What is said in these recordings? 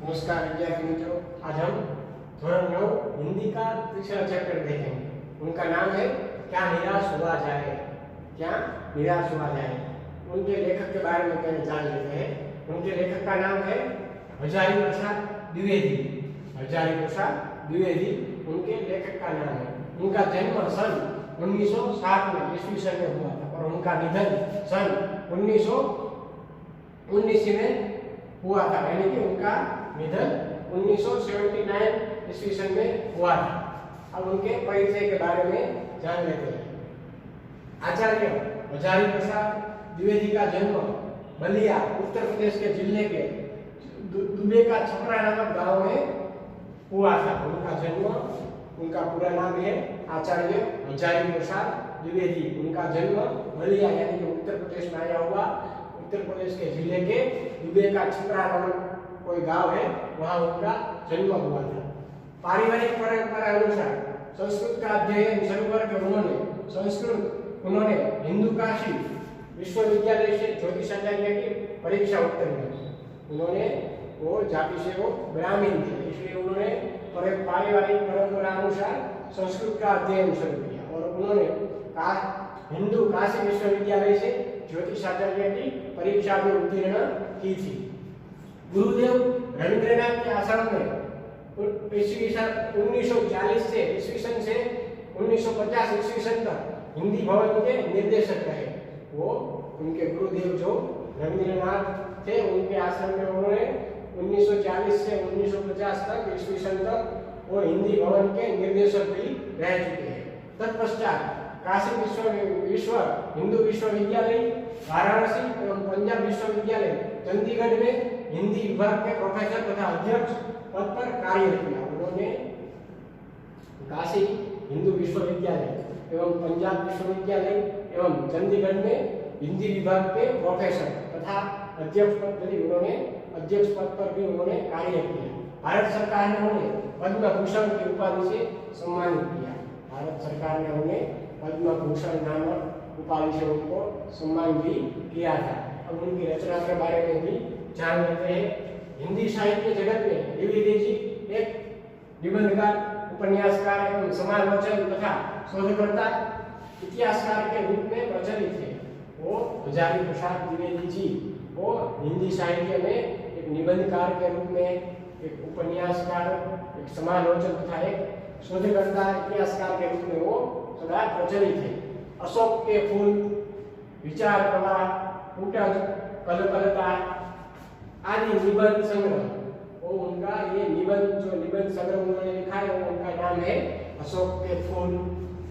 नमस्कार विद्यार्थी मित्रों, आज हम धोरण 9 हिंदी का तीसरा चैप्टर देखेंगे। उनका नाम है क्या निराश हुआ जाए। क्या निराश हुआ जाए। उनके लेखक के बारे में पहले जान लेते हैं। उनके लेखक का नाम है हजारी प्रसाद द्विवेदी। हजारी प्रसाद द्विवेदी उनके लेखक का नाम है। उनका जन्म सन 1907 में ईस्वी सन में हुआ था और उनका निधन सन 1919 में हुआ था, यानी कि उनका निधन 1979 ईस्वी सन में हुआ था। अब उनके परिचय के बारे में जान लेते हैं। आचार्य हजारी प्रसाद द्विवेदी का जन्म बलिया उत्तर प्रदेश के जिले के दुबे का छपरा नामक गांव में हुआ था। उनका जन्म, उनका पूरा नाम है आचार्य हजारी प्रसाद द्विवेदी। उनका जन्म बलिया यानी कि उत्तर प्रदेश में आया हुआ, उत्तर प्रदेश के जिले के दुबे का छपरा नामक कोई गांव है, वहां उनका जन्म हुआ था। पारिवारिक परंपरा अनुसार संस्कृत का अध्ययन शुरू करके उन्होंने हिंदू काशी विश्वविद्यालय से ज्योतिषाचार्य की परीक्षा उत्तीर्ण की। उन्होंने वो जाति से वो ब्राह्मण थे, इसलिए उन्होंने पारिवारिक परंपरा अनुसार संस्कृत का अध्ययन शुरू किया और उन्होंने हिंदू काशी विश्वविद्यालय से ज्योतिषाचार्य की परीक्षा भी उत्तीर्ण की थी। गुरुदेव रविंद्रनाथ के आश्रम में ईस्वी सन 1940 से ईस्वी सन से 1950 ईस्वी सन तक हिंदी भवन के निर्देशक रहे। वो उनके गुरुदेव जो रविंद्रनाथ थे, उनके आश्रम में उन्होंने 1940 से 1950 तक ईस्वी सन तक वो हिंदी भवन के निर्देशक भी रह चुके हैं। तत्पश्चात काशी विश्व हिंदू विश्वविद्यालय वाराणसी एवं पंजाब विश्वविद्यालय चंडीगढ़ में हिंदी विभाग के प्रोफेसर तथा अध्यक्ष पद पर कार्य किया। उन्होंने काशी हिंदू विश्वविद्यालय एवं पंजाब विश्वविद्यालय एवं चंडीगढ़ में हिंदी विभाग के प्रोफेसर तथा अध्यक्ष पद पर उन्होंने अध्यक्ष पद पर भी उन्होंने कार्य किया। भारत सरकार ने उन्हें पद्म भूषण की उपाधि से सम्मानित किया। भारत सरकार ने उन्हें पद्म भूषण नामक उपाधि से उनको सम्मान भी किया था। अब उनकी रचना के बारे में भी जान लेते हैं। हिंदी साहित्य जगत में द्विवेदी जी एक निबंधकार, उपन्यासकार एवं समालोचक तथा शोधकर्ता, इतिहासकार के रूप में प्रचलित थे। वो हजारी प्रसाद द्विवेदी जी वो हिंदी साहित्य में एक निबंधकार के रूप में, एक उपन्यासकार, एक समालोचक तथा एक शोधकर्ता, इतिहासकार के रूप में वो सदा प्रचलित थे। अशोक के फूल, विचार कला, कूटज, कलकलता आदि निबंध संग्रह, वो उनका ये निबंध संग्रह उन्होंने लिखा है, वो उनका नाम है अशोक के फूल,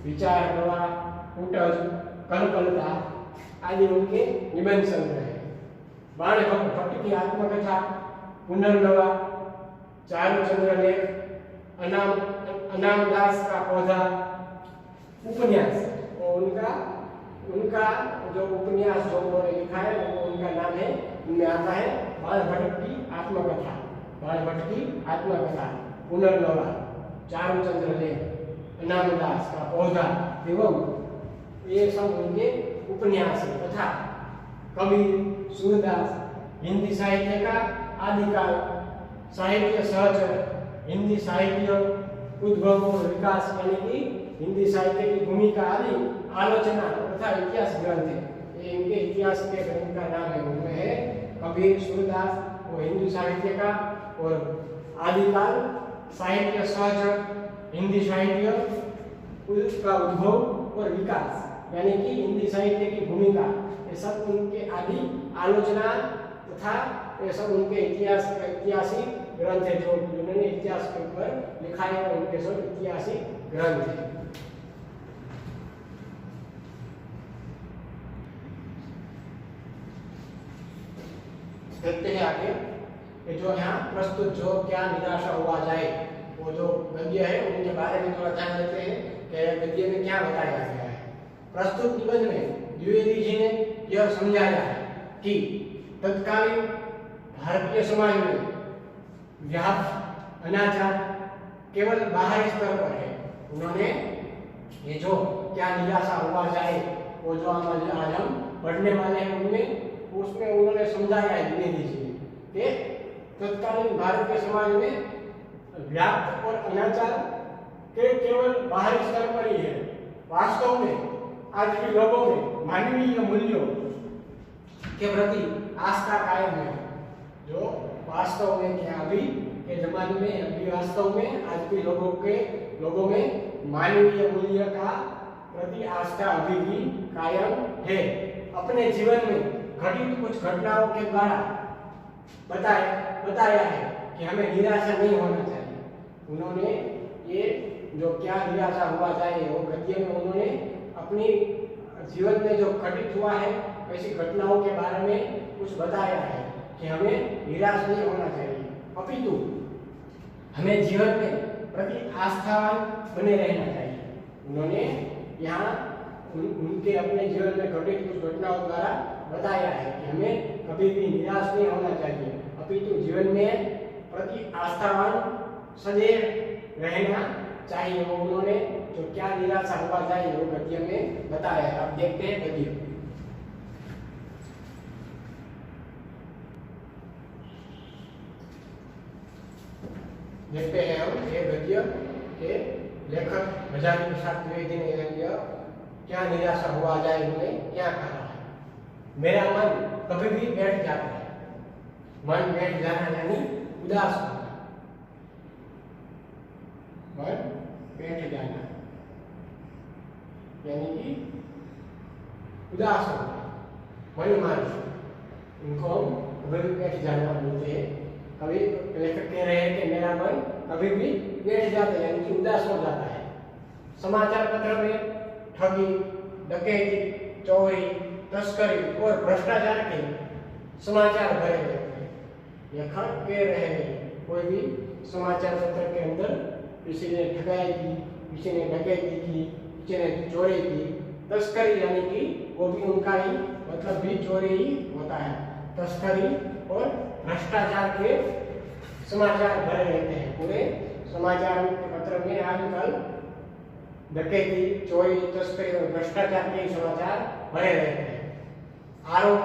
विचार कला, कूटज, कलकलता आदि उनके निबंध संग्रह है। बाण भट्ट की आत्मकथा, पुनर्नवा, चारुचंद्र लेख, अनाम दास का पौधा, उपन्यास, और उनका जो उपन्यास जो उन्होंने लिखा है वो उनका नाम है, उनमें आता है बाण भट्ट की आत्मकथा, बाण भट्ट की आत्मकथा, पुनर्नवा, चारुचंद्र लेख, अनाम दास का पौधा एवं ये सब उनके उपन्यास है। तथा कबीर, सूरदास, हिंदी साहित्य का आदिकाल, साहित्य सहचर, हिंदी साहित्य उद्भव और विकास यानी कि हिंदी साहित्य की भूमिका आदि आलोचना तथा इतिहास ग्रंथ है। ये इनके इतिहास के ग्रंथ का नाम है। उनमें है कबीर, सूरदास, वो हिंदी साहित्य का, और आदिकाल, साहित्य सहचर, हिंदी साहित्य का उद्भव और विकास यानी कि हिंदी साहित्य की भूमिका, ये सब उनके आदि आलोचना तथा ये सब उनके ऐतिहासिक ग्रंथ है। जो उन्होंने इतिहास के ऊपर लिखा है उनके सब ऐतिहासिक ग्रंथ है। देखते हैं आगे। ये जो यहाँ प्रस्तुत जो क्या निराशा हुआ जाए, वो जो गद्य है उनके बारे में थोड़ा जान लेते हैं कि गद्य में क्या बताया गया है। प्रस्तुत निबंध में द्विवेदी जी ने यह समझाया है कि तत्कालीन भारतीय समाज में व्याप्त अनाचार केवल बाहरी स्तर पर है। उन्होंने ये जो क्या निराशा हुआ जाए, वो जो आज हम पढ़ने वाले हैं उनमें, उसमें उन्होंने समझाया है द्विवेदी जी ने कि तत्कालीन भारत के समाज में व्याप्त और अनाचार के केवल बाहरी स्तर पर ही है। वास्तव में आज भी लोगों में मानवीय मूल्यों के प्रति आस्था कायम है। जो वास्तव में क्या अभी के जमाने में अभी वास्तव में आज भी लोगों में मानवीय मूल्य का प्रति आस्था अभी भी कायम है। अपने जीवन में घटित कुछ घटनाओं के द्वारा बताया है कि हमें निराशा नहीं होना चाहिए। उन्होंने ये जो क्या निराशा हुआ चाहिए वो गद्य में उन्होंने अपनी जीवन में जो घटित हुआ है ऐसी घटनाओं के बारे में कुछ बताया है कि हमें निराश नहीं होना चाहिए, अपितु हमें जीवन में प्रति आस्थावान बने रहना चाहिए। उन्होंने यहाँ उनके अपने जीवन में घटित कुछ घटनाओं द्वारा बताया है कि हमें कभी भी निराश नहीं होना चाहिए, अपितु जीवन में प्रति आस्थावान सदैव रहना चाहिए। वो उन्होंने जो क्या निराशा हुआ चाहिए वो गद्य में बताया है। आप देखते हैं गद्य। देखते हैं हम ये गद्य के लेखक भजानी प्रसाद द्विवेदी ने गद्य क्या निराशा हुआ जाए उन्हें क्या कहा है। मेरा मन कभी भी बैठ जाता है। मन बैठ जाना यानी उदास होना, मन बैठ जाना यानी कि उदास होना, मन मानना, इनको हम कभी भी बैठ जाना बोलते हैं। कभी लेखक कह रहे हैं कि मेरा मन कभी भी बैठ जाता है यानी कि उदास हो जाता है। समाचार पत्र में ठगी, डकैती, चोरी, तस्करी और भ्रष्टाचार के समाचार भरे रहते हैं। लेखक कह रहे हैं कोई भी समाचार पत्र के अंदर किसी ने ठगाई की, किसी ने डकैती की, किसी ने चोरी की, तस्करी यानी कि वो भी उनका ही मतलब भी चोरी ही होता है। तस्करी और भ्रष्टाचार के समाचार भरे रहते हैं। पूरे समाचार पत्र में आजकल डकैती, चोरी, तस्करी और भ्रष्टाचार के समाचार भरे रहते हैं। आरोप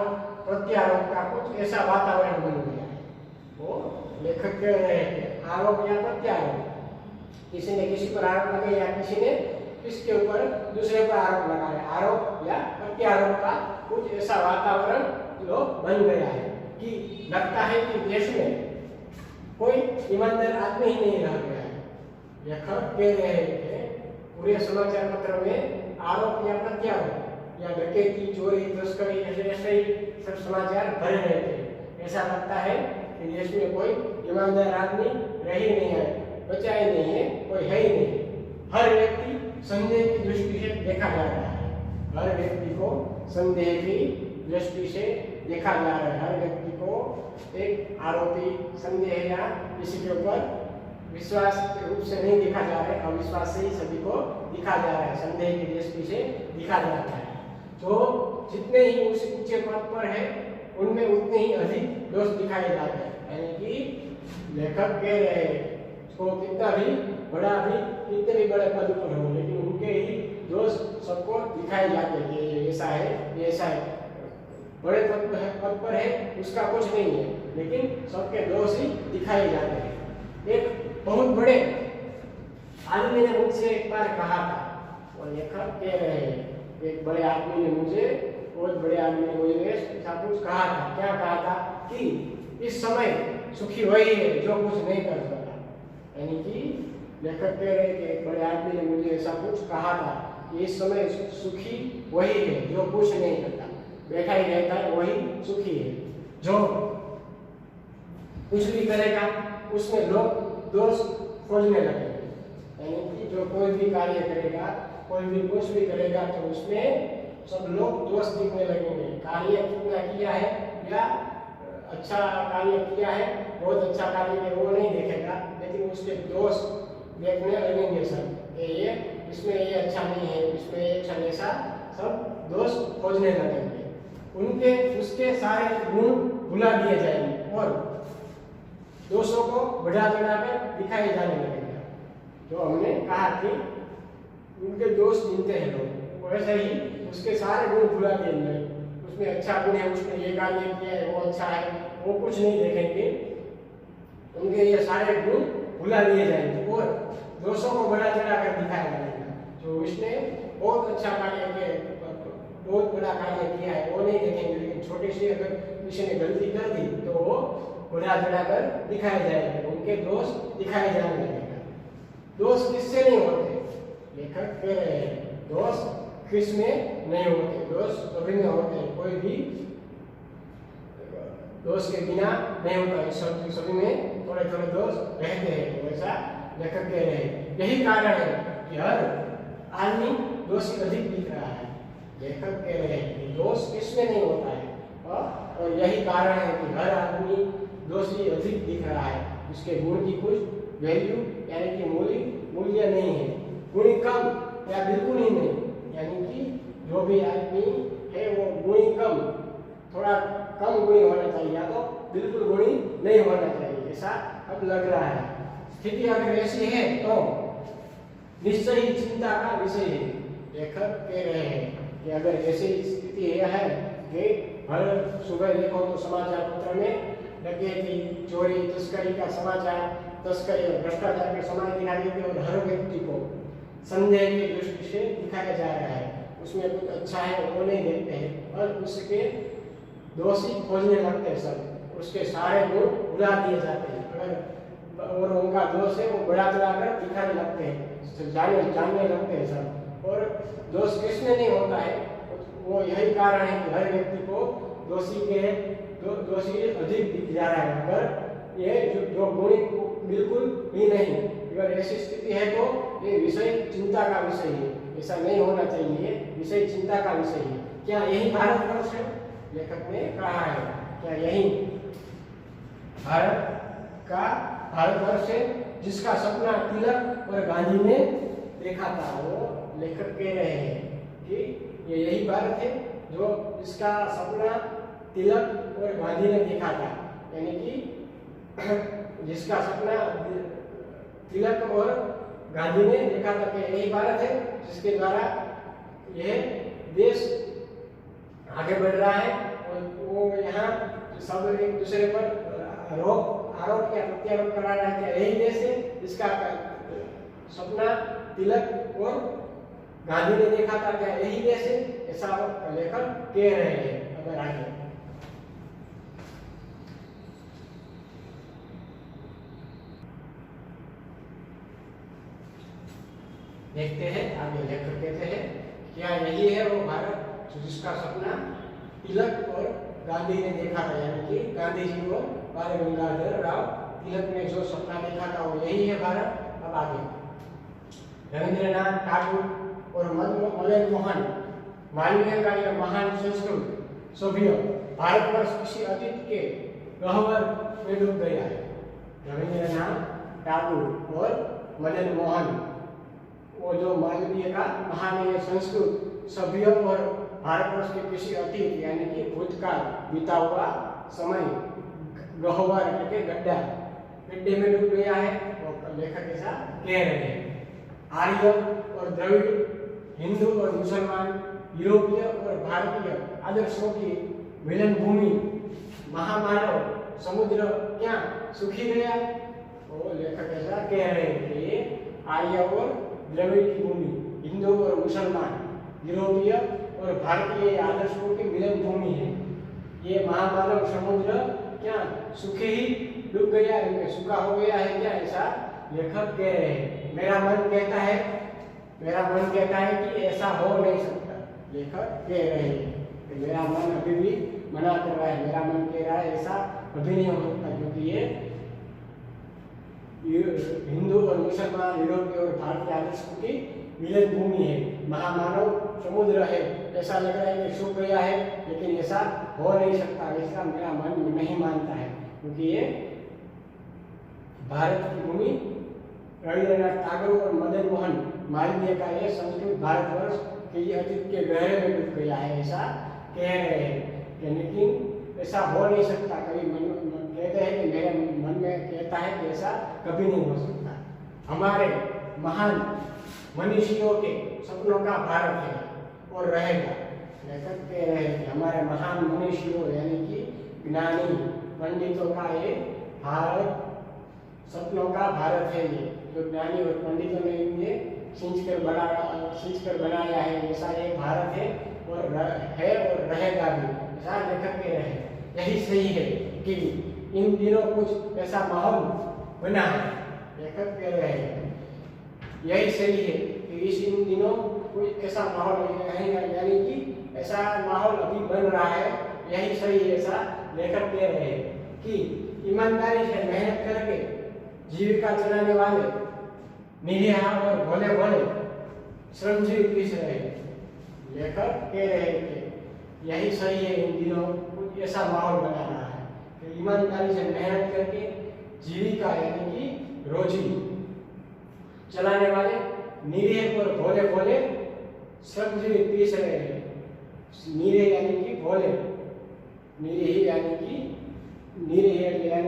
प्रत्यारोप का कुछ ऐसा वातावरण बन गया है। वो लेखक कह रहे हैं आरोप या प्रत्यारोप, किसी ने किसी पर आरोप लगाया या किसी ने किसके ऊपर दूसरे पर आरोप लगाया। आरोप या प्रत्यारोप का कुछ ऐसा वातावरण जो बन गया है कि लगता है कि देश में कोई ईमानदार आदमी ही नहीं रह गया है। लेखक कह रहे हैं पूरे समाचार पत्र में आरोप या प्रत्यारोप या डकैती, चोरी, तस्करी ऐसे ही सब समाचार भरे रहते हैं। ऐसा लगता है कि देश में कोई ईमानदार आदमी रह ही नहीं है, बचा ही नहीं है, कोई है ही नहीं। हर व्यक्ति संदेह की दृष्टि से देखा जा रहा है। हर व्यक्ति को संदेह की दृष्टि से देखा जा रहा है। हर व्यक्ति को एक आरोपी, संदेह या किसी के ऊपर विश्वास के रूप से नहीं देखा जा रहा है, अविश्वास से ही सभी को दिखा जा रहा है, संदेह की दृष्टि से दिखा जाता है। जो जितने ही उस ऊंचे पद पर है उनमें उतने ही अधिक दोष दिखाए जाते हैं। यानी कि लेखक कह रहे हैं तो कितना भी बड़ा भी कितने भी बड़े पद पर हो लेकिन उनके ही दोष सबको दिखाए जाते हैं कि ये ऐसा है, ये ऐसा है। बड़े पद पर है उसका कुछ नहीं है लेकिन सबके दोष ही दिखाए जाते हैं। एक बहुत बड़े आदमी ने मुझसे एक बार कहा था, और लेखक कह रहे हैं एक बड़े आदमी ने मुझे, बहुत बड़े आदमी ने मुझे ऐसा कुछ कहा था। क्या कहा था कि इस समय सुखी वही है जो कुछ नहीं कर सकता। यानी कि लेखक कह रहे हैं कि एक बड़े आदमी ने मुझे ऐसा कुछ कहा था कि इस समय सुखी वही है जो कुछ नहीं करता, बैठा ही रहता है वही सुखी है। जो कुछ भी करेगा उसमें लोग दोष खोजने लगेंगे। यानी कि जो कोई भी कार्य करेगा, कोई भी कुछ भी करेगा तो उसमें सब लोग दोष दिखने लगेंगे। कार्य कितना किया है या अच्छा कार्य किया है, बहुत अच्छा कार्य है वो नहीं देखेगा, लेकिन उसके दोष देखने लगेंगे सब। ये इसमें ये अच्छा नहीं है, इसमें ये अच्छा नहीं, ऐसा सब दोष खोजने लगेंगे। उनके उसके सारे गुण भुला दिए जाएंगे और दोषों को बढ़ा चढ़ा कर दिखाए जाने लगेगा। जो हमने कहा कि उनके दोष गिनते हैं लोग, वैसे ही उसके सारे गुण भुला देंगे। उसमें अच्छा गुण है, उसने ये कार्य किया है वो अच्छा है, वो कुछ नहीं देखेंगे। उनके ये सारे गुण भुला दिए जाएंगे और दोषों को बढ़ा चढ़ाकर दिखाया जाएगा। जो इसने बहुत अच्छा कार्य किया, बहुत बड़ा कार्य किया है वो नहीं देखेंगे, लेकिन छोटी सी अगर किसी ने गलती कर दी तो वो बढ़ा चढ़ाकर दिखाया जाएगा, उनके दोष दिखाए जाने लगेगा। दोष किससे नहीं होते? लेखक कह रहे हैं दोष किस में नहीं होते, दोष सभी में होते हैं, कोई भी दोष के बिना नहीं होता है, सभी में थोड़े थोड़े दोष रहते हैं, वैसा लेखक कह रहे हैं। यही कारण है कि हर आदमी दोषी अधिक दिख रहा है। लेखक कह रहे हैं कि दोष किसमें नहीं होता है, और यही कारण है कि हर आदमी दोषी अधिक दिख रहा है, उसके गुण की कुछ वैल्यू यानी कि मूल्य नहीं है, गुणी कम या बिल्कुल ही नहीं, यानी कि जो भी आदमी है वो गुणी कम, थोड़ा कम गुणी होना चाहिए या तो बिल्कुल गुणी नहीं होना चाहिए, ऐसा अब लग रहा है। स्थिति अगर ऐसी है तो निश्चय ही चिंता का विषय है। लेखक कह रहे हैं कि अगर ऐसी स्थिति है कि हर सुबह देखो तो समाचार पत्र में डकैती, चोरी, तस्करी का समाचार, तस्करी और भ्रष्टाचार के समाचार दिखाई देते और हर व्यक्ति को संदेह की दृष्टि से दिखाया जा रहा है, उसमें कुछ अच्छा है वो नहीं देखते हैं और उसके दोषी खोजने लगते हैं सब, उसके सारे गुण भुला दिए जाते हैं, अगर और उनका दोष है वो बढ़ा चढ़ाकर दिखाने लगते हैं, जानने लगते हैं सब। और दोष किसमें नहीं होता है, वो यही कारण है कि हर व्यक्ति को दोषी अधिक दिख जा रहा है, अगर ये जो गुणी बिल्कुल भी नहीं, अगर ऐसी स्थिति है तो ये विषय चिंता का विषय है, ऐसा नहीं होना चाहिए, विषय चिंता का विषय है। क्या यही भारतवर्ष है? लेखक ने कहा है क्या यही भारतवर्ष है जिसका सपना तिलक और गांधी ने देखा था? वो लेखक कह रहे हैं कि ये यही भारत है जो जिसका सपना तिलक और गांधी ने देखा था, यानी कि जिसका सपना तिलक और गांधी ने देखा था कि यही भारत है जिसके द्वारा यह देश आगे बढ़ रहा है, और वो यहाँ सब एक दूसरे पर आरोप या प्रत्यारोप करा रहा है कि यही देश है जिसका सपना तिलक और गांधी ने देखा था, क्या यही देश है? ऐसा लेखक कह रहे हैं। अगर आगे देखते हैं, आगे लेखक कहते हैं क्या यही है वो भारत जिसका सपना तिलक और गांधी ने देखा था, यानी कि गांधी जी को बाल गंगाधर राव तिलक ने जो सपना देखा था वो यही है भारत। अब आगे रविंद्रनाथ टैगोर और मदन मोहन मालवीय का यह महान संस्कृत सभ्य भारतवर्ष किसी अतीत के गह्वर में डूब गया है। रविंद्रनाथ टैगोर और मदन मोहन वो जो मालवीय का महान संस्कृत सभ्य और भारतवर्ष के किसी अतीत यानी कि भूतकाल बीता हुआ समय गह्वर के गड्ढे में डूब गया है, और लेखक ऐसा कह रहे हैं। आर्य और द्रविड़, हिंदू और मुसलमान, यूरोपीय और भारतीय आदर्शों की मिलन भूमि महामानव समुद्र क्या सुखी गया? वो लेखक ऐसा कह रहे हैं कि आर्य और द्रविड़ की भूमि, हिंदू और मुसलमान, यूरोपीय और भारतीय आदर्शों की मिलन भूमि है, ये महामानव समुद्र क्या सूखे ही डूब गया है, सूखा हो गया है क्या? ऐसा लेखक कह रहे हैं। मेरा मन कहता है कि ऐसा हो नहीं सकता। लेखक कह रहे हैं कि मेरा मन अभी भी मना कर रहा है, मेरा मन कह रहा है ऐसा कभी नहीं हो सकता, क्योंकि ये हिंदू और मुसलमान, यूरोपीय और भारतीय आदर्शों की मिलन भूमि है, महामानव समुद्र है, ऐसा लग रहा है कि सूख गया है, लेकिन ऐसा हो नहीं सकता, ऐसा मेरा मन नहीं मानता है, क्योंकि ये भारत की भूमि रविंद्रनाथ टैगोर और मदन मोहन मालवीय का ये संस्कृत भारतवर्ष के ये अतीत के गहरे में डूब गया है, ऐसा कह रहे हैं। लेकिन ऐसा हो नहीं सकता, कभी कहते हैं कि मेरे मन में कहता है कि ऐसा कभी नहीं हो सकता। हमारे महान मनीषियों के सपनों का भारत है और रहेगा। लेखक कह रहे हैं कि हमारे महान मनीषियों यानी कि ज्ञानी पंडितों का ये भारत सपनों का भारत है ये, जो ज्ञानी और पंडितों ने ये खींच कर बनाया है, ऐसा ये भारत है और रहेगा भी, ऐसा लेखक कह रहे हैं। यही सही है कि इन दिनों कुछ ऐसा माहौल बना है, लेखक कह रहे हैं यही सही है कि इन दिनों कोई ऐसा माहौल है, यानी कि ऐसा माहौल अभी बन रहा है, यही सही है, ऐसा लेखक कह रहे हैं कि ईमानदारी से मेहनत करके जीविका चलाने वाले निरीह और भोले भोले श्रमजीवी पीस रहे हैं। लेखक कह रहे हैं कि यही सही है, इन दिनों कुछ ऐसा माहौल बना रहा है कि ईमानदारी से मेहनत करके जीविका यानी कि रोजी चलाने वाले निरीह और भोले भोले श्रमजीवी पीस रहे हैं। निरीह यानी कि भोले, निरीह यानी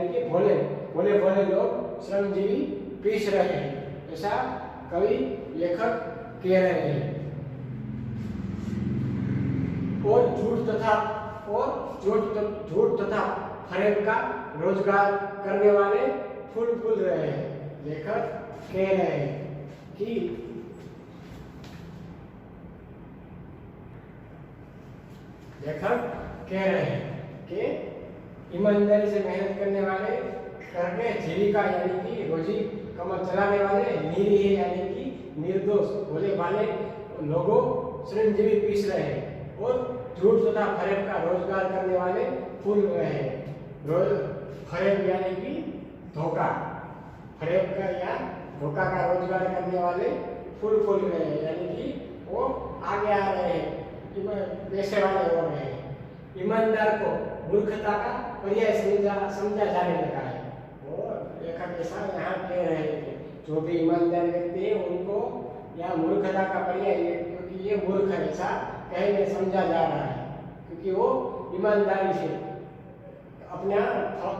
कि भोले भोले लोग श्रमजीवी पीस रहे हैं, ऐसा कवि लेखक कह रहे हैं। और झूठ तथा फरेब का रोजगार करने वाले फूल रहे हैं। लेखक कह रहे हैं कि ईमानदारी से मेहनत करने वाले करके जीविका यानी कि रोजी कमा चलाने वाले निरीह यानी कि निर्दोष भोले भाले लोगों श्रमजीवी पीस रहे हैं और झूठ तथा फरेब का रोजगार करने वाले फूल रहे हैं। फरेब यानी कि धोखा, फरेब का या धोखा का रोजगार करने वाले फूल रहे हैं, यानी कि वो आगे आ रहे हैं, पैसे वाले हो रहे हैं। ईमानदार को मूर्खता का पर्याय समझा जाने लगा है। और लेखक ऐसा यहाँ कह रहे हैं कि जो भी ईमानदार व्यक्ति है उनको या मूर्खता का पर्याय, क्योंकि ये मूर्ख है, ऐसा कहने समझा जा रहा है, क्योंकि वो ईमानदारी से अपना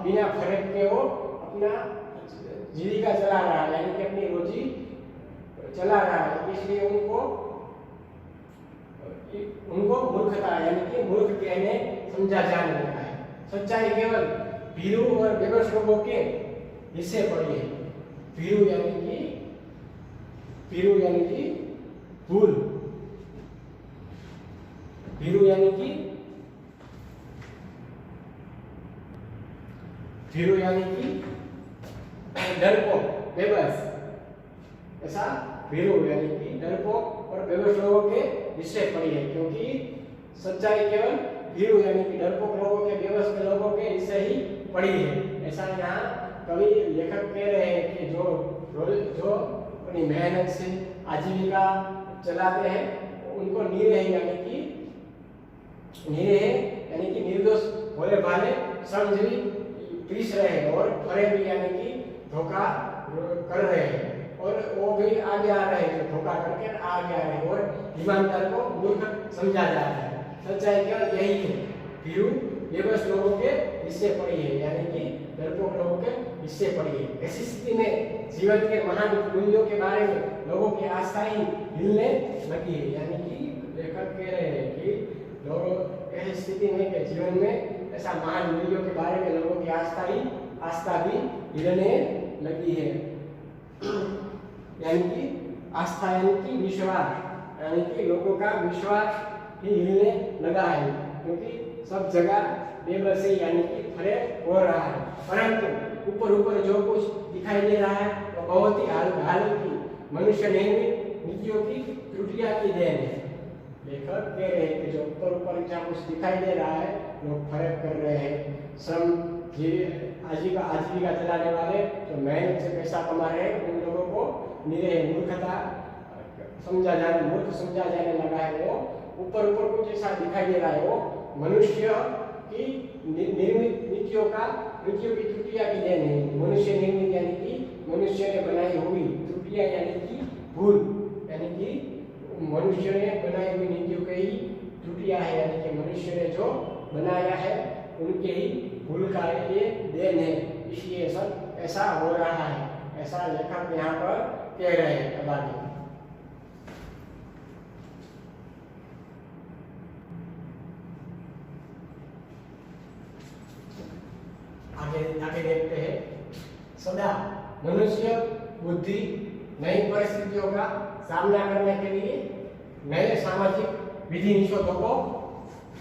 बिना फरेब के वो अपना जीविका चला रहा है, यानी कि अपनी रोजी चला रहा है, इसलिए उनको मूर्खता यानी कि मूर्ख कहने समझा जाने लगा है। सच्चाई केवल भीरू और बेबस लोगों के हिस्से पड़ी है। भीरू यानी कि भूल, भीरू यानी कि डरपोक, बेबस, ऐसा भीरू यानी कि डरपोक और बेबस लोगों के हिस्से पड़ी है, क्योंकि सच्चाई केवल भीरू यानी कि डरपोक लोगों के, बेबस के लोगों के हिस्से ही पड़ी है, ऐसा यहाँ कवि लेखक कह रहे हैं कि जो अपनी मेहनत से आजीविका चलाते हैं उनको निरीह यानी कि निर्दोष भोले भाले श्रमजीवी पीस रहे हैं और फरेब यानी कि धोखा कर रहे हैं, और वो भी आगे आ रहे हैं, धोखा करके आगे आ रहे हैं और ईमानदार को मूर्ख समझा जा रहा है। सच्चाई केवल यही है, भीरू बेबस लोगों के हिस्से पड़ी है, यानी कि डरपोक लोगों के हिस्से पड़ी है। ऐसी स्थिति में जीवन के महान मूल्यों के बारे में लोगों की आस्था ही हिलने लगी है, यानी कि लेखक कह रहे हैं कि लोगों ऐसी स्थिति में कि जीवन में ऐसा महान मूल्यों के बारे में लोगों की आस्था भी हिलने लगी है। यानी कि आस्था यानी कि विश्वास, यानी कि लोगों का विश्वास ही हिलने लगा है, क्योंकि सब जगह बेबसी यानी कि फरेब हो रहा है, परंतु ऊपर जो कुछ दिखाई दे रहा है वो बहुत ही हल्की मनुष्य निर्मित नीतियों की त्रुटियां की देन है। लेखक कह रहे हैं कि जो ऊपर जहाँ कुछ दिखाई दे रहा है लोग फरेब कर रहे हैं, आजीविका चलाने वाले जो मेहनत से पैसा कमा रहे हैं उन लोगों को निरीह मूर्ख समझा जाने लगा है। वो ऊपर कुछ ऐसा दिखाई दे रहा है, वो मनुष्य की निर्मित नीतियों की त्रुटियां की देन है। मनुष्य निर्मित यानी कि मनुष्य ने बनाई हुई, त्रुटियां यानी कि भूल, यानी कि मनुष्य ने बनाई हुई नीतियों की त्रुटियां है, यानी कि मनुष्य ने जो बनाया है उनके ही भूल का ये देन है, इसलिए सब ऐसा हो रहा है, ऐसा लेखक यहाँ पर कह रहे हैं। अब आगे देखते हैं। सदा मनुष्य बुद्धि नई परिस्थितियों का सामना करने के लिए नए सामाजिक विधि निषेधों को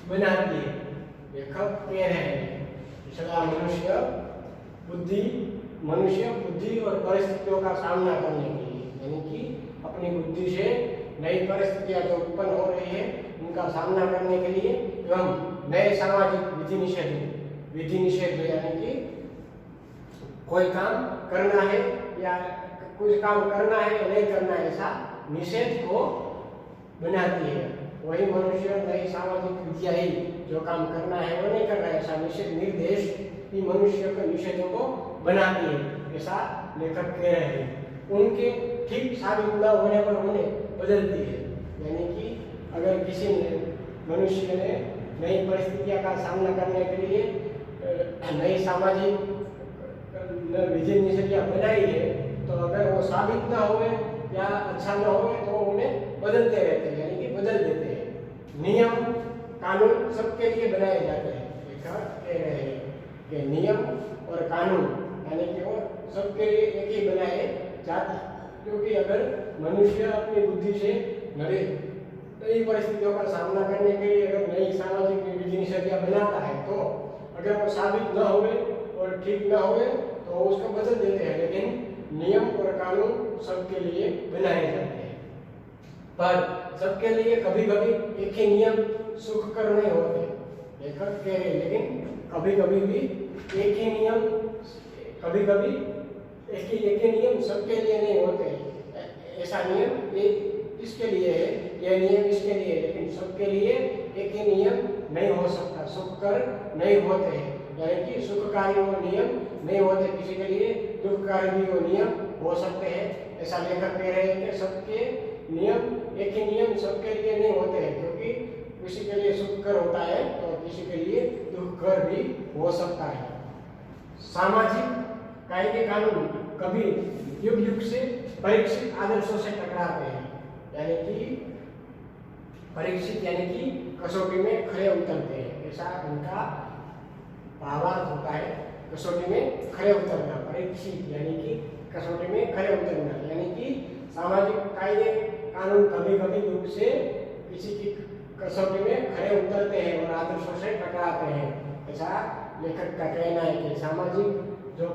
बनाती है। लेखक कह रहे हैं सदा मनुष्य बुद्धि और परिस्थितियों का सामना करने के लिए, यानी कि अपनी बुद्धि से नई परिस्थितियां जो उत्पन्न हो रही है उनका सामना करने के लिए एवं नए सामाजिक विधि निषेध यानी कि कोई काम करना है या कुछ काम करना है या नहीं करना है ऐसा निषेध को बनाती है। वही मनुष्य नई सामाजिक विधियां ही जो काम करना है वो नहीं करना है ऐसा निषेध निर्देश ही मनुष्य के निषेधों को बनाती है, ऐसा लेखक कह रहे हैं। उनके ठीक साबित न होने पर उन्हें बदलती है, यानी कि अगर किसी मनुष्य ने नई परिस्थितियों का सामना करने के लिए नई सामाजिक विधि निषेधियां बनाई है तो अगर वो साबित ना हुए या अच्छा ना हुए तो उन्हें बदलते रहते हैं, यानी कि बदल देते हैं। नियम कानून सबके लिए बनाए जाते हैं। कह रहे हैं कि नियम और कानून यानी कि वो सबके लिए एक ही बनाए जाते हैं, क्योंकि अगर मनुष्य अपनी बुद्धि से नई परिस्थितियों का सामना करने के लिए अगर नई सामाजिक विधि निषेधियां बनाता है तो अगर वो साबित न हुए और ठीक न हुए तो उसको बदल देते हैं। लेकिन नियम और कानून सबके लिए बनाए जाते हैं, पर सबके लिए कभी कभी एक ही नियम सुखकर नहीं होते। लेखक कह रहे हैं लेकिन कभी कभी भी एक ही नियम एक ही नियम सबके लिए नहीं होते। ऐसा नियम ये इसके लिए है, यह नियम इसके लिए है, लेकिन सबके लिए एक ही नियम नहीं हो सकता, सुखकर नहीं होते हैं, यानी कि सुखकारी वो नियम नहीं होते। किसी के लिए दुखकारी भी वो नियम हो सकते हैं। ऐसा लेखक कह रहे हैं कि सबके नियम एक ही नियम सबके लिए नहीं होते हैं, क्योंकि किसी के लिए सुखकर होता है और किसी के लिए दुखकर भी हो सकता है। सामाजिक कायदे कानून कभी युग युग से परीक्षित आदर्शों से टकराते हैं, यानी कि परीक्षित यानी कि कसौटी में खड़े उतरते हैं, ऐसा उनका भावार्थ होता है। कसौटी में खड़े उतरना, परीक्षित यानी कि कसौटी में खड़े उतरना, यानी कि सामाजिक कायदे कानून कभी कभी युग से किसी की कसौटी में खड़े उतरते हैं और आदर्शों से टकराते हैं। ऐसा लेखक का कहना है कि सामाजिक जो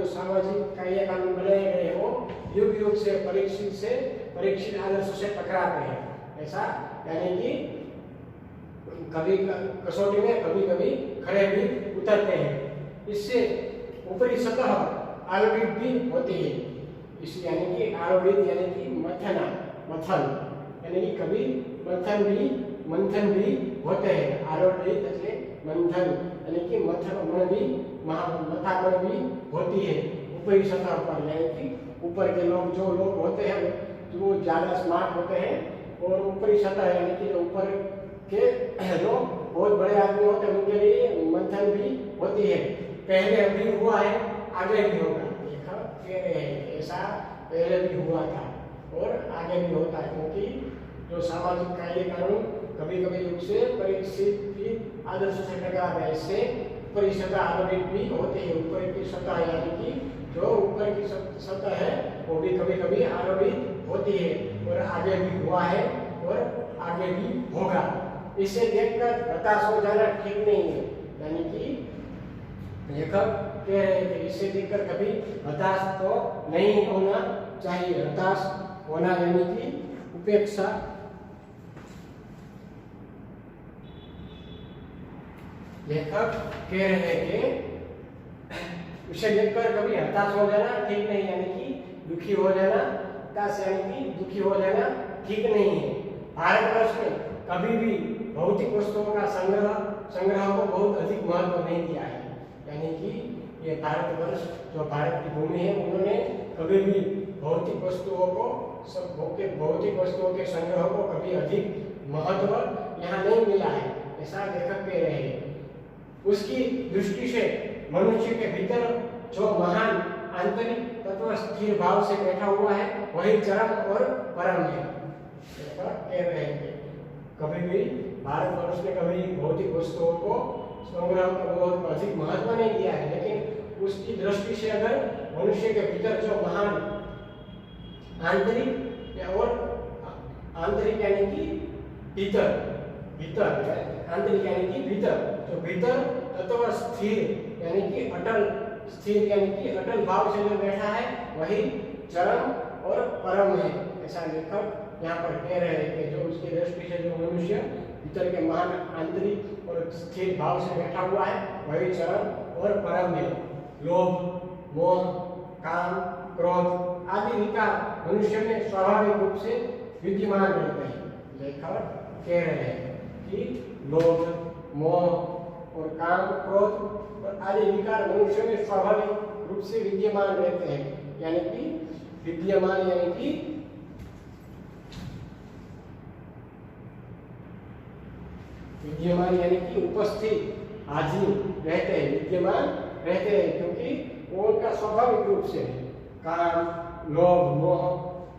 सामाजिक कायदे कानून बनाए गए वो युग युग से परीक्षित आदर्शों से टकराते हैं। ऐसा यानी कि कभी कसौटी में कभी कभी खड़े भी उतरते हैं। इससे ऊपरी सतह आरोपित भी होती है, इस यानी कि आरोपित यानी कि मथन यानी कि कभी मंथन भी होते हैं। आरोपित એટલે मंथन यानी कि मथामण भी होती है ऊपरी सतह पर, यानी कि ऊपर के जो लोग होते हैं जो ज्यादा स्मार्ट होते हैं और ऊपरी सतह यानी कि जो ऊपर के जो बहुत बड़े आदमी होते हैं उनके लिए मंथन भी होती है। पहले अभी हुआ है आगे भी होगा, कह रहे हैं ऐसा पहले भी हुआ था और आगे भी होता है, क्योंकि जो सामाजिक कायदे कानून कभी कभी युग से परीक्षित आदर्शों से टकराते हैं। इससे ऊपरी सतह आरोपित भी होती है। ऊपर की सतह यानी कि जो ऊपर की सतह है वो भी कभी कभी आरोपित होती है और आगे भी हुआ है और आगे भी होगा। इसे देखकर हताश हो जाना ठीक नहीं है, यानी कि लेखक कह रहे हैं कि इसे देखकर कभी हताश तो नहीं होना चाहिए। हताश होना यानी कि उपेक्षा, लेखक कह रहे हैं कि इसे देखकर कभी हताश हो जाना ठीक नहीं, यानी कि दुखी हो जाना, हताश यानी कि दुखी हो जाना ठीक नहीं है। भारतवर्ष में कभी भी भौतिक वस्तुओं का संग्रह को बहुत अधिक महत्व नहीं दिया है, यानी कि ये भारतवर्ष जो भारत की भूमि है उन्होंने कभी भी भौतिक वस्तुओं के संग्रह को कभी अधिक महत्व यहाँ नहीं मिला है, ऐसा लेखक कह रहे हैं। उसकी दृष्टि से मनुष्य के भीतर जो महान आंतरिक तत्व स्थिर भाव से बैठा हुआ है वही चरम और परम है, कह रहे हैं। कभी भी भारतवर्ष ने कभी भौतिक वस्तुओं को संग्रह को बहुत अधिक महत्व नहीं दिया है, लेकिन उसकी दृष्टि दृष्टि से अगर मनुष्य के भीतर जो महान आंतरिक और आंतरिक यानी कि भीतर, भीतर आंतरिक यानी कि भीतर, जो भीतर तत्व स्थिर यानी कि अटल, स्थिर यानी कि अटल भाव से जो बैठा है वही चरम और परम है। ऐसा लेखक यहाँ पर कह रहे हैं कि जो उसकी दृष्टि से जो मनुष्य भीतर के महान आंतरिक और स्थिर भाव से बैठा हुआ है वही चरम और परम है। लोभ, मोह, काम, क्रोध आदि विकार मनुष्य में स्वाभाविक रूप से विद्यमान रहते हैं। लेखक कह रहे हैं कि लोभ, मोह और काम, क्रोध और आदि विकार मनुष्य में स्वाभाविक रूप से विद्यमान रहते हैं। यानी कि विद्यमान यानी कि उपस्थित, हाजिर रहते हैं, विद्यमान रहते हैं, क्योंकि वो उनका स्वाभाविक रूप से है। काम, लोभ, मोह,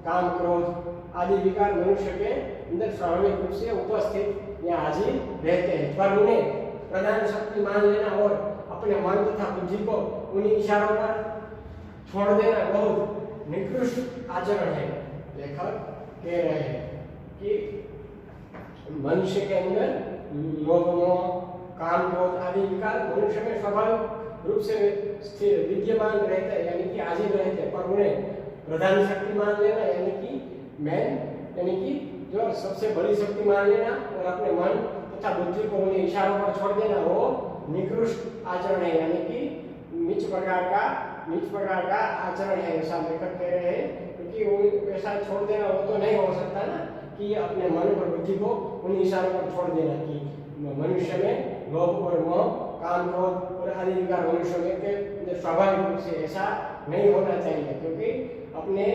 काम, क्रोध आदि विकार मनुष्य के अंदर स्वाभाविक रूप से उपस्थित या हाजिर रहते हैं, पर उन्हें प्रधान शक्ति मान लेना और अपने मन तथा बुद्धि को उन्हीं इशारों पर छोड़ देना बहुत निकृष्ट आचरण है। लेखक कह रहे हैं कि मनुष्य के अंदर लोभ, मोह, काम, क्रोध आदि विकार मनुष्य में स्वाभाविक रूप से स्थिर विद्यमान रहते हैं, यानी कि हाजिर रहते हैं, पर उन्हें प्रधान शक्ति मान लेना यानी कि मैन यानी कि जो सबसे बड़ी शक्ति मान लेना और अपने मन तथा बुद्धि को उन्हें इशारों पर छोड़ देना वो निकृष्ट आचरण है, यानी कि नीच प्रकार का आचरण है। ऐसा लेखक कह रहे हैं, क्योंकि वो ऐसा छोड़ देना वो तो नहीं हो सकता ना कि अपने मन और बुद्धि को उन इशारों पर छोड़ देना कि मनुष्य में लोभ और मोह, काम, क्रोध और आदि विकार मनुष्य में के स्वाभाविक रूप से ऐसा नहीं होना चाहिए, क्योंकि अपने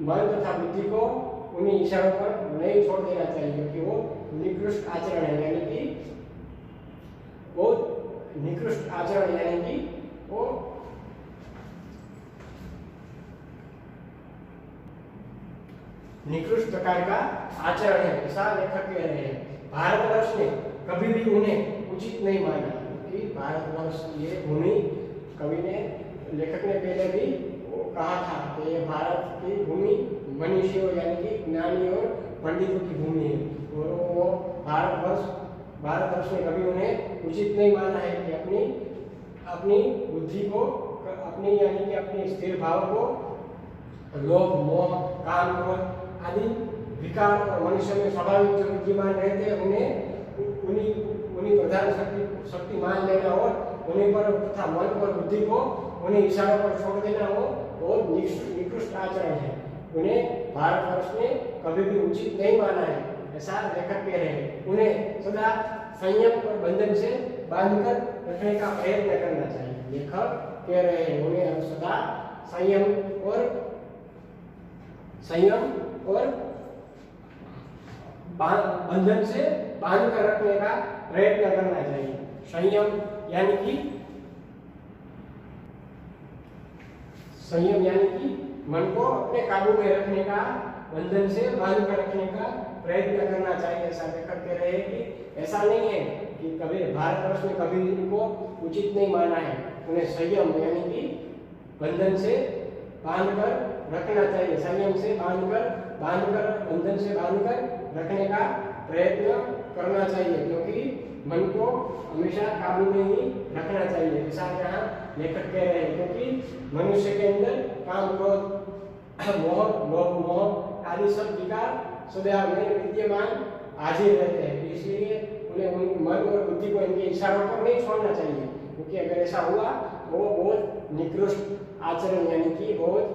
मन तथा बुद्धि को उन्हीं इशारों पर नहीं छोड़ देना चाहिए, क्योंकि वो निकृष्ट आचरण है। यानी कि वो निकृष्ट आचरण यानी कि वो निकृष्ट प्रकार का आचरण है, ऐसा लेखक कह रहे हैं। भारतवर्ष ने कभी भी उन्हें उचित नहीं माना, क्योंकि भारतवर्ष ये भूमि, कवि ने, लेखक ने पहले भी वो कहा था कि ये भारत की भूमि मनुष्यों यानी कि ज्ञानी और पंडितों की भूमि है, और वो भारतवर्ष ने कभी उन्हें उचित नहीं माना है कि अपनी बुद्धि को, अपनी यानी कि अपने स्थिर भाव को लोभ, मोह, काम, क्रोध आदि विकार और मनुष्य में स्वाभाविक जो विद्यमान रहते हैं उन्हीं प्रधान शक्ति मान लेना और उन्हीं पर तथा मन और बुद्धि को उन्हें इशारों पर छोड़ देना वो बहुत निकृष्ट आचरण है। उन्हें भारतवर्ष ने कभी भी उचित नहीं माना है, ऐसा लेखक कह रहे हैं। उन्हें सदा संयम और बंधन से बांधकर रखने का प्रयत्न करना चाहिए। लेखक कह रहे हैं उन्हें सदा संयम और बंधन से बांध कर रखने का प्रयत्न करना चाहिए। संयम यानी कि मन को अपने काबू में रखने का, बंधन से बांध कर रखने का प्रयत्न करना चाहिए। ऐसा लेखक कह रहे हैं कि ऐसा नहीं है कि कभी भारतवर्ष ने कभी इनको उचित नहीं माना है। उन्हें संयम यानी कि बंधन से बांध कर रखना चाहिए, संयम से बांधकर बंधन से बांधकर रखने का प्रयत्न करना चाहिए, क्योंकि मन को हमेशा काबू में ही रखना चाहिए। ऐसा यहाँ लेखक कह रहे हैं, क्योंकि मनुष्य के अंदर काम, क्रोध, लोभ, मोह आदि सब विकार सदा में विद्यमान हाजिर रहते हैं, इसलिए उन्हें उनके मन और बुद्धि को इनके इशारों पर नहीं छोड़ना चाहिए, क्योंकि अगर ऐसा हुआ वो बहुत निकृष्ट आचरण यानी कि बहुत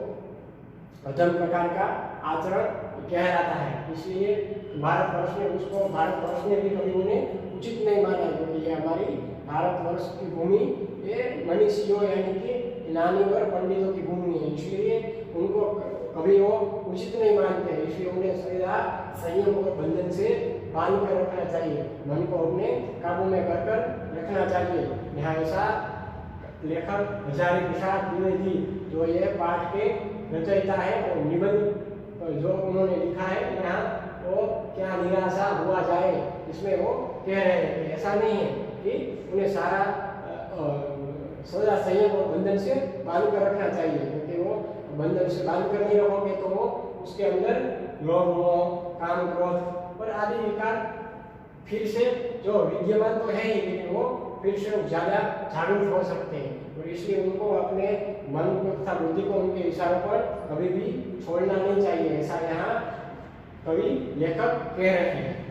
अधम प्रकार का आचरण कहलाता है। इसलिए भारतवर्ष ने भी कभी उन्हें उचित नहीं माना, क्योंकि ये हमारी भारतवर्ष की भूमि ये मनीषियों यानी कि ज्ञानी और पंडितों की भूमि है, इसलिए उनको कभी वो उचित नहीं मानते, इसलिए उन्हें सदा संयम और बंधन से बांध कर रखना चाहिए, मन को अपने काबू में कर रखना चाहिए। यहाँ ऐसा लेखक हजारी प्रसाद द्विवेदी जो ये पाठ के रचयिता है और निबंध जो उन्होंने लिखा है यहाँ वो क्या निराशा हुआ जाए, इसमें वो कह रहे हैं कि ऐसा नहीं है कि उन्हें सारा सदा संयम और बंधन से बांध कर रखना चाहिए, क्योंकि वो बंधन से बांध कर नहीं रखोगे तो वो उसके अंदर लोभ, मोह, काम, क्रोध और आदि विकार फिर से जो विद्यमान तो है ही, लेकिन वो फिर से ज्यादा जागरूक हो सकते हैं। और इसलिए उनको अपने मन को तथा बुद्धि को उनके इशारों पर कभी भी छोड़ना नहीं चाहिए, ऐसा यहाँ कवि लेखक कह रहे हैं।